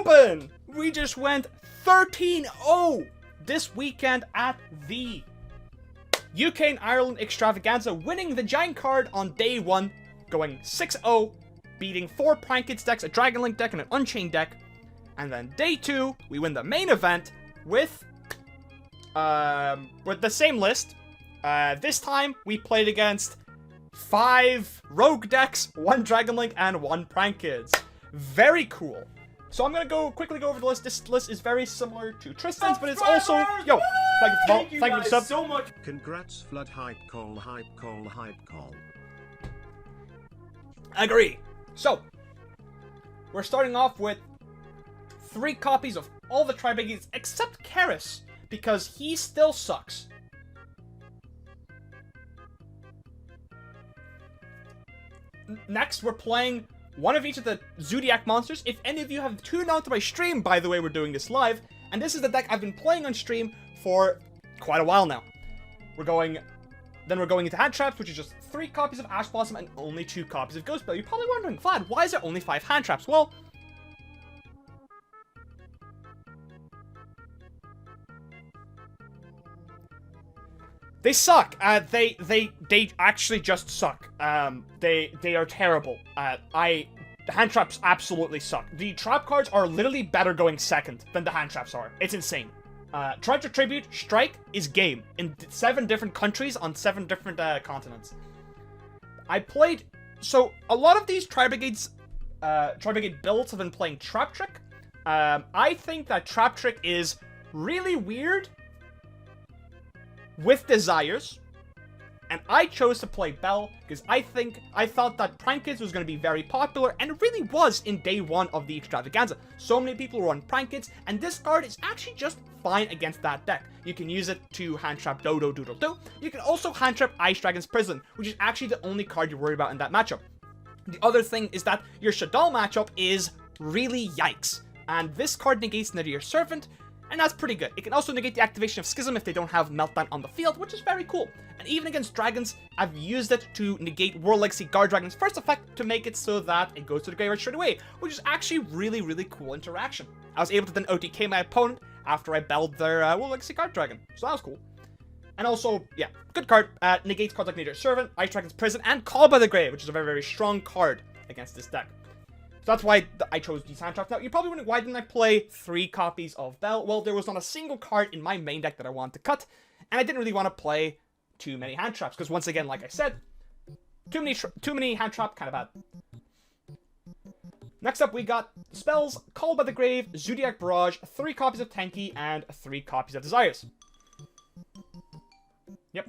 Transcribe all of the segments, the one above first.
Open! We just went 13-0 this weekend at the UK and Ireland Extravaganza, winning the giant card on day 1, going 6-0, beating 4 Prankets decks, a Dragon Link deck, and an Unchained deck. And then day 2, we win the main event with the same list. This time, we played against 5 Rogue decks, 1 Dragon Link, and 1 Prankets. Very cool. So I'm gonna quickly go over the list. This list is very similar to Tristan's, but it's also thank you for the sub so much. Congrats, Flood. Hype call. Agree. So we're starting off with 3 copies of all the TRI-BRIGADEs except Karis, because he still sucks. Next, we're playing one of each of the ZOODIAC monsters. If any of you have tuned out to my stream, by the way, we're doing this live, and this is the deck I've been playing on stream for quite a while now. We're going into Hand Traps, which is just 3 copies of Ash Blossom and only 2 copies of Ghost Bell. You're probably wondering, Vlad, why is there only 5 Hand Traps? Well, they suck. They actually just suck. They are terrible. The hand traps absolutely suck. The trap cards are literally better going second than the hand traps are. It's insane. Treasure Tribute Strike is game in 7 different countries on 7 different continents. So a lot of these TRI-BRIGADE builds have been playing Trap Trick. I think that Trap Trick is really weird with Desires, and I chose to play Bell because I thought that Prankets was going to be very popular, and it really was in day 1 of the Extravaganza. So many people run Prankets, and this card is actually just fine against that deck. You can use it to hand trap Dodo Doodle Doo. You can also hand trap Ice Dragon's Prison, which is actually the only card you worry about in that matchup. The other thing is that your Shaddoll matchup is really yikes, and this card negates Nadir's Servant, and that's pretty good. It can also negate the activation of Schism if they don't have Meltdown on the field, which is very cool. And even against dragons, I've used it to negate World Legacy Guard Dragon's first effect to make it so that it goes to the graveyard straight away, which is actually really, really cool interaction. I was able to then OTK my opponent after I belled their World Legacy Guard Dragon, so that was cool. And also, yeah, good card. Negates cards like Nadir's Servant, Ice Dragon's Prison, and Call by the Grave, which is a very, very strong card against this deck. So that's why I chose these hand traps. Now, you're probably wondering, why didn't I play 3 copies of Bell? Well, there was not a single card in my main deck that I wanted to cut, and I didn't really want to play too many hand traps, because once again, like I said, too many hand trap, kind of bad. Next up, we got spells, Call by the Grave, ZOODIAC Barrage, 3 copies of Tenki, and 3 copies of Desires. Yep.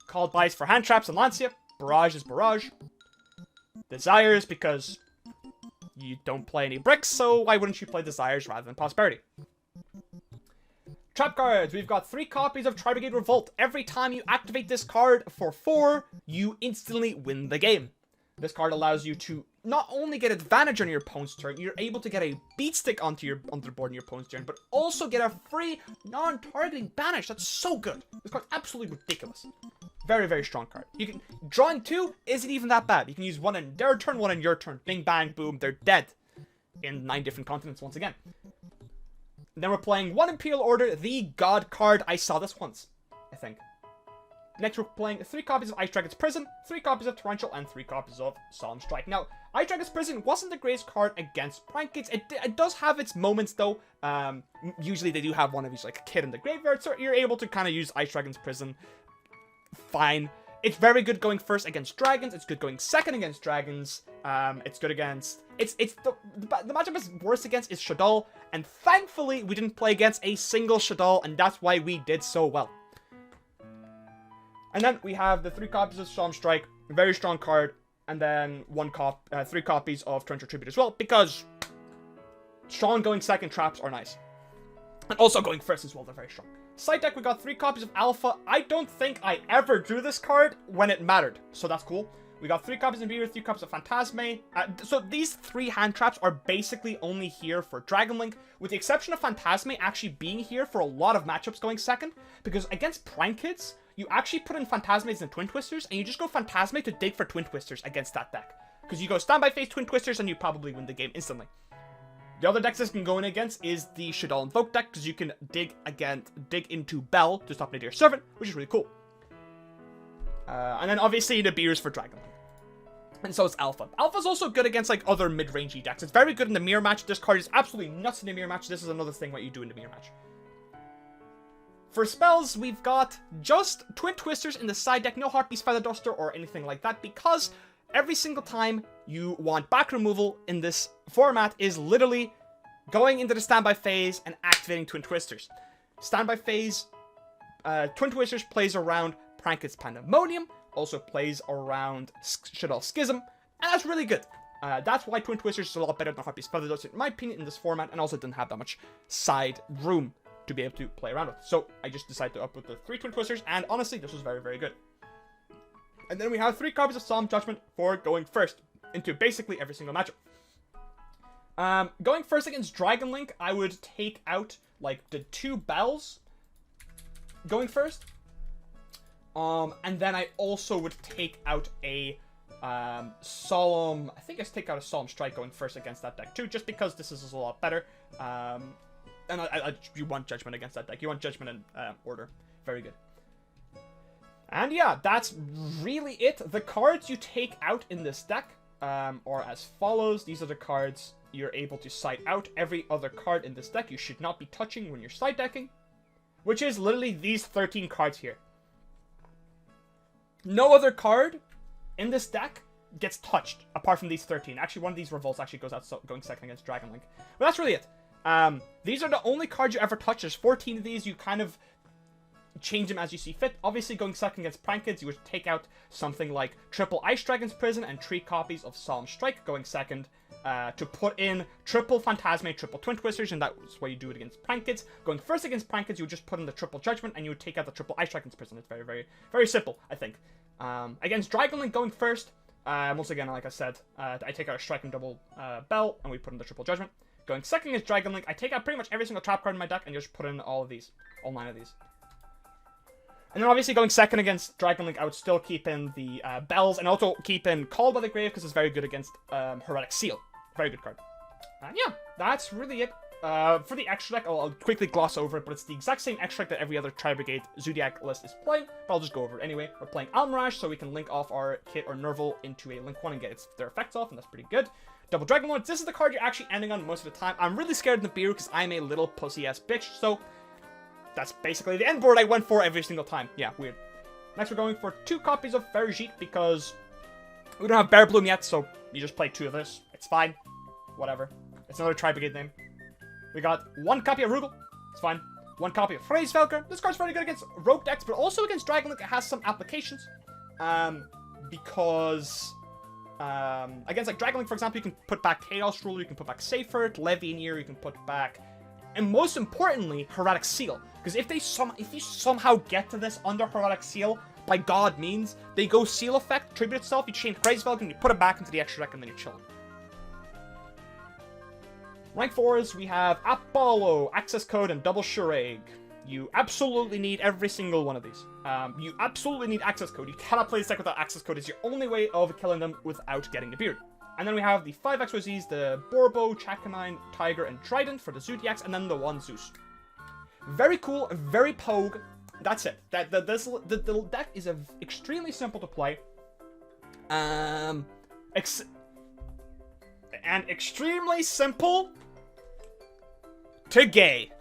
Called buys for hand traps and Lancia. Barrage is Barrage. Desires, because you don't play any bricks, so why wouldn't you play Desires rather than Prosperity? Trap cards. We've got 3 copies of TRI-BRIGADE Revolt. Every time you activate this card for 4, you instantly win the game. This card allows you to not only get advantage on your opponent's turn, you're able to get a beat stick onto the board on your opponent's turn, but also get a free non-targeting banish. That's so good. This card's absolutely ridiculous. Very, very strong card. You can drawing 2 isn't even that bad. You can use 1 in their turn, 1 in your turn. Bing, bang, boom. They're dead in 9 different continents once again. Then we're playing 1 Imperial Order, the God card. I saw this once, I think. Next, we're playing 3 copies of Ice Dragon's Prison, 3 copies of Torrential, and 3 copies of Solemn Strike. Now, Ice Dragon's Prison wasn't the greatest card against Prankets. It does have its moments, though. Usually, they do have one of each, like a kid in the graveyard, so you're able to kind of use Ice Dragon's Prison. Fine. It's very good going first against dragons. It's good going second against dragons. It's good against... The matchup is worse against is Shaddoll, and thankfully, we didn't play against a single Shaddoll, and that's why we did so well. And then we have the 3 copies of Solemn Strike, very strong card, and then 3 copies of Treasure Tribute as well, because strong going second traps are nice. And also going first as well, they're very strong. Side deck, we got 3 copies of Alpha. I don't think I ever drew this card when it mattered, so that's cool. We got 3 copies of Beaver, 3 copies of Phantasme. So these 3 hand traps are basically only here for Dragon Link, with the exception of Phantasme actually being here for a lot of matchups going second, because against Prankets, you actually put in Phantasmes and Twin Twisters, and you just go Phantasme to dig for Twin Twisters against that deck. Because you go standby phase Twin Twisters, and you probably win the game instantly. The other decks this can go in against is the Shaddoll Invoke deck, because you can dig into Bell to stop Nadir Servant, which is really cool. And then obviously the Beers for Dragon. And so is Alpha. Alpha's also good against like other mid-rangey decks. It's very good in the mirror match. This card is absolutely nuts in the mirror match. This is another thing what you do in the mirror match. For spells, we've got just Twin Twisters in the side deck, no Heartbeast Feather Duster or anything like that, because every single time you want back removal in this format is literally going into the standby phase and activating Twin Twisters. Standby phase, Twin Twisters plays around Pranket's Pandemonium, also plays around Shaddoll Schism, and that's really good. That's why Twin Twisters is a lot better than Heartbeast Feather Duster, in my opinion, in this format, and also didn't have that much side room to be able to play around with. So I just decided to up with the 3 Twin Twisters, and honestly, this was very, very good. And then we have 3 copies of Solemn Judgment for going first into basically every single matchup. Going first against Dragon Link, I would take out like the 2 Bells going first. And then I also would take out a Solemn... I think I take out a Solemn Strike going first against that deck too, just because this is a lot better. And you want Judgment against that deck. You want Judgment in order. Very good. And yeah, that's really it. The cards you take out in this deck are as follows. These are the cards you're able to side out. Every other card in this deck you should not be touching when you're side decking, which is literally these 13 cards here. No other card in this deck gets touched apart from these 13. Actually, one of these revolts actually goes out going second against Dragon Link. But that's really it. These are the only cards you ever touch. There's 14 of these. You kind of change them as you see fit. Obviously, going second against Prankids, you would take out something like triple Ice Dragon's Prison and 3 copies of Solemn Strike going second to put in triple Phantasme, triple Twin Twisters, and that's why you do it against Prankids. Going first against Prankids, you would just put in the triple Judgment, and you would take out the triple Ice Dragon's Prison. It's very, very, very simple, I think. Against Dragon Link going first, once again, like I said, I take out a Strike and double Bell, and we put in the triple Judgment. Going second against Dragon Link, I take out pretty much every single trap card in my deck and just put in all of these. All 9 of these. And then obviously going second against Dragon Link, I would still keep in the Bells and also keep in Called by the Grave because it's very good against Heretic Seal. Very good card. And yeah, that's really it. For the extra deck, I'll quickly gloss over it, but it's the exact same extra deck that every other TRI-BRIGADE ZOODIAC list is playing, but I'll just go over it anyway. We're playing Almirage, so we can link off our Kit or Nerval into a Link 1 and get their effects off, and that's pretty good. Double Dragon Lords, this is the card you're actually ending on most of the time. I'm really scared of Nibiru because I'm a little pussy-ass bitch, so that's basically the end board I went for every single time. Yeah, weird. Next, we're going for 2 copies of Ferrigit because we don't have Bear Bloom yet, so you just play 2 of this. It's fine. Whatever. It's another TRI-BRIGADE name. We got 1 copy of Rugal. It's fine. 1 copy of Phrase Velker. This card's very good against Rogue decks, but also against Dragon Link. It has some applications. Because against like Dragon Link, for example, you can put back Chaos Ruler, you can put back Seyfert, Levianeer, you can put back, and most importantly, Heretic Seal. Because if you somehow get to this under Heretic Seal, by God means, they go Seal effect, tribute itself, you chain Phrase Velker, and you put it back into the extra deck, and then you're chilling. Rank 4s, we have Apollo, Access Code, and Double Charade. You absolutely need every single one of these. You absolutely need Access Code. You cannot play this deck without Access Code. It's your only way of killing them without getting the beard. And then we have the 5 XYZs, the Borbo, Chakanine, Tiger, and Trident for the Zoodiacs, and then the 1 Zeus. Very cool, very pogue. That's it. The deck is extremely simple to play. And extremely simple to gay.